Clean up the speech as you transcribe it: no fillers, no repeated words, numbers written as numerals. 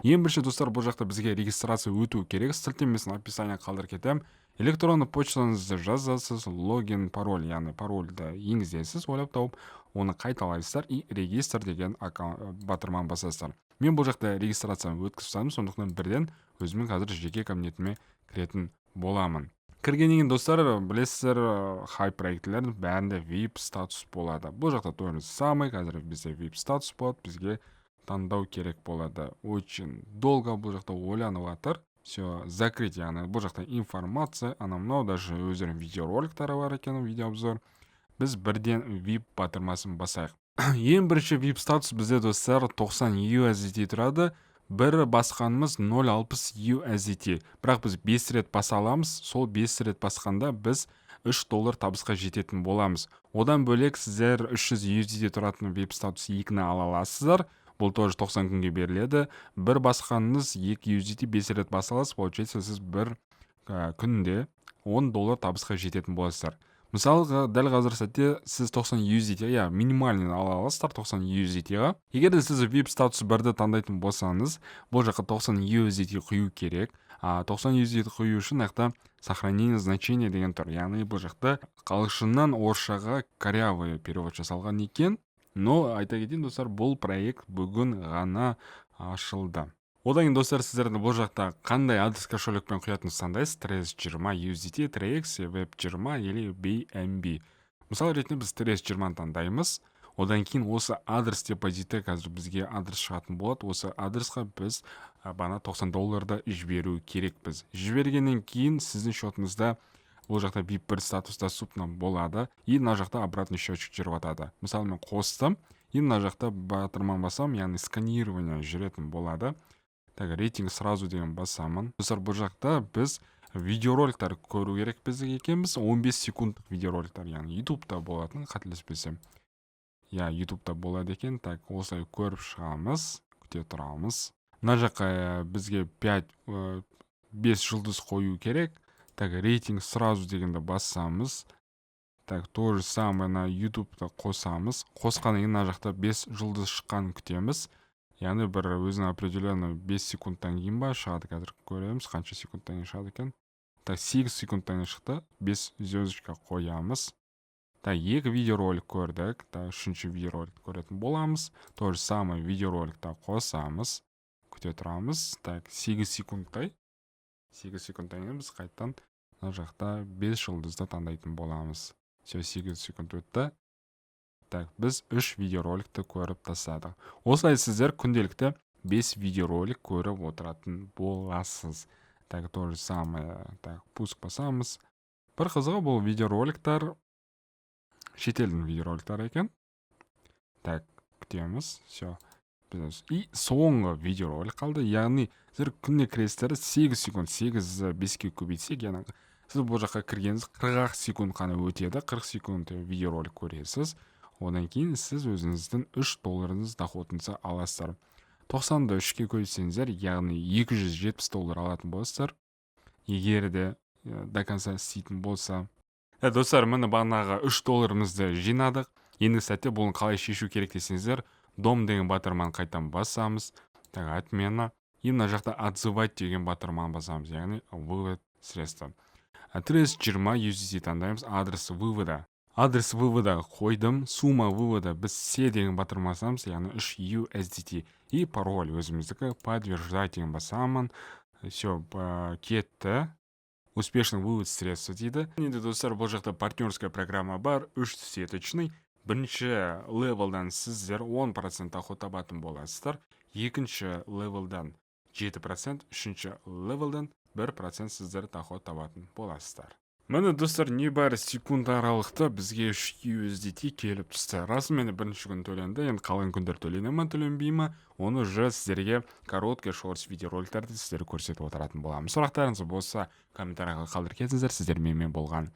Ең бірінші достар, бұл жақта бізге регистрация өту керек. Сілтемесін описание қалдырып кетемін. Электронды почтаңызды жазасыз, логин, пароль, яғни парольді енгізесіз, ойлап тауып, оны қайталайсыздар и регистр деген батырманы басасыздар. Мен бұл жақта регистрацияны өткізіп тастадым, сондықтан бірден өзімнің қазір жеке кабинетіме кіретін боламын. Кіргеннен кейін достар, білесіздер, хай проектілердің бәрінде VIP статус болады. Бұл жақта то же самое, қазір бізде VIP статус болады, бізге таңдау керек болады. Очень долго бұл жақта ойланып жатыр. Все, закрыть, яғни бұл жақта информация, ана мынау даже өздерінің видеороликтары бар екен, видеообзор. Біз бірден VIP батырмасын басайық. Ең бірінші VIP статус бізде достар 90 USDT тұрады. Бір басқанымыз 0.60 USDT. Бірақ біз 5 рет баса аламыз. Сол 5 рет басқанда біз $3 табысқа жететін боламыз. Одан бөлек сіздер 300 USDT тұратын VIP статус 2-ні ала аласыздар. Бұл тоже 90 күнге беріледі. Бір басқаныңыз 2 USDT 5 рет баса аласыз. Получается, сіз бір күнде $10 табысқа жететін боласыздар. Мысалы, дәл қазір сәтте сіз 90 USDT, минимальный ала аласыздар 90 USDT-ға. Егер де сіз VIP статус бірді таңдайтын болсаңыз, бұл жаққа 90 USDT құю керек. 90 USDT құю үшін жақта сохранение значения деген тұр. Яғни бұл жақта ағылшыннан орысшаға корявый перевод жасалған екен. Но айта кетейін достар, бұл проект бүгін ғана ашылды. Одан кейін достар, сіздерді бұл жақта қандай адрес кошелекпен құятыныңызды таңдайсыз. Tres20 USDT, Trex, Web20 или BNB. Мысалы ретінде біз Tres20 таңдаймыз. Одан кейін осы адрес депозиті қазір бізге адрес шығатын болады. Осы адресқа біз бана $90 жіберу керекпіз. Жібергеннен кейін сіздің шотыңызда бұл жақта VIP бір статуста доступно болады. И мына жақта обратный счетчик жүріп жатады. Мысалы мен қостым. И мына жақта батырман басам, яғни сканирование жүретін болады. Так, рейтинг сразу деген басамын. Достар, бұл жақта біз видеороликтар көру керек бізге екенбіз. 15 секундтық видеороликтар, яғни YouTube-та болатын, қателеспесем. YouTube-та болады екен. Так, осылай көріп шығамыз, күте тұрамыз. Мына жаққа бізге 5 жұлдыз қою керек. Так, рейтинг сразу дегенде басамыз. Так, то же самое на YouTube-та қосамыз. Қосқаннан кейін мына жақта 5 жұлдыз шыққанын күтеміз. Яғни бір өзінің определенный 5 секундтан кейін ба шығады, қазір көреміз, қанша секундтан кейін шығады екен. Так, 8 секундтан кейін шықты, 5 звездочка қоямыз. Так, 2 видеоролик көрдік. Так, 3-ші видеоролик көретін боламыз. То же самое видеороликта қосамыз. Күте тұрамыз. Так, 8 секундтай. 8 секундтан кейін біз қайттан мына жақта 5 жұлдызды таңдайтын боламыз. Все, 8 секунд өтті. Так, біз 3 видеороликті көріп тастадық. Осылай сіздер күнделікті 5 видеоролик көріп отыратын боласыз. Так, то же самое. Так, пуск басамыз. Бір қызығы бұл видеороликтар шетелдің видеороликтары екен. Так, күтеміз. Все. И соңғы видеоролик қалды. Яғни сіздер күнде кіресіздер 8 секунд, 8 5-ке көбейтсек, яғни сіз бұл жаққа кіргеніңіз 40 секунд қана өтеді. 40 секунд видеоролик көресіз. Одан кейін сіз өзіңіздің $3 доходыңызды аласыздар. 90-ды 3-ке көбейтсеңіздер, яғни $270 алатын боласыздар. Егер де до конца істейтін болса. Достар, міне бағанағы $3-ымызды жинадық. Енді сәтте бұны қалай шешу керек десеңіздер, дом деген батырманы қайтан басамыз. Так, отмена. И мына жақта отзывать деген батырманы басамыз, яғни вывод средства. Tres20 USDT таңдаймыз, адрес вывода. Адрес вывода қойдым, сумма вывода біз C деген батырманы басамыз, яғни 3 USDT. И пароль өзіміздікі подтверждать деген басамын. Все, кетті. Успешный вывод средства дейді. Енді достар, бұл жақта партнерская программа бар, 3 сеточный. Бірінші левелдан сіздер 10% доход табатын боласыздар. Екінші левелдан 7%, үшінші левелдан 1% сіздер доход табатын боласыздар. Міне достар, небәрі секунд аралықта бізге 3 USDT келіп түсті. Расымен бірінші күн төленді, енді қалған күндер төлене ме, төленбей ме, оны уже сіздерге короткий шортс видеороликтарды сіздер көрсетіп отыратын боламын. Сұрақтарыңыз болса комментарияға қалдырып кетіңіздер. Сіздермен мен болған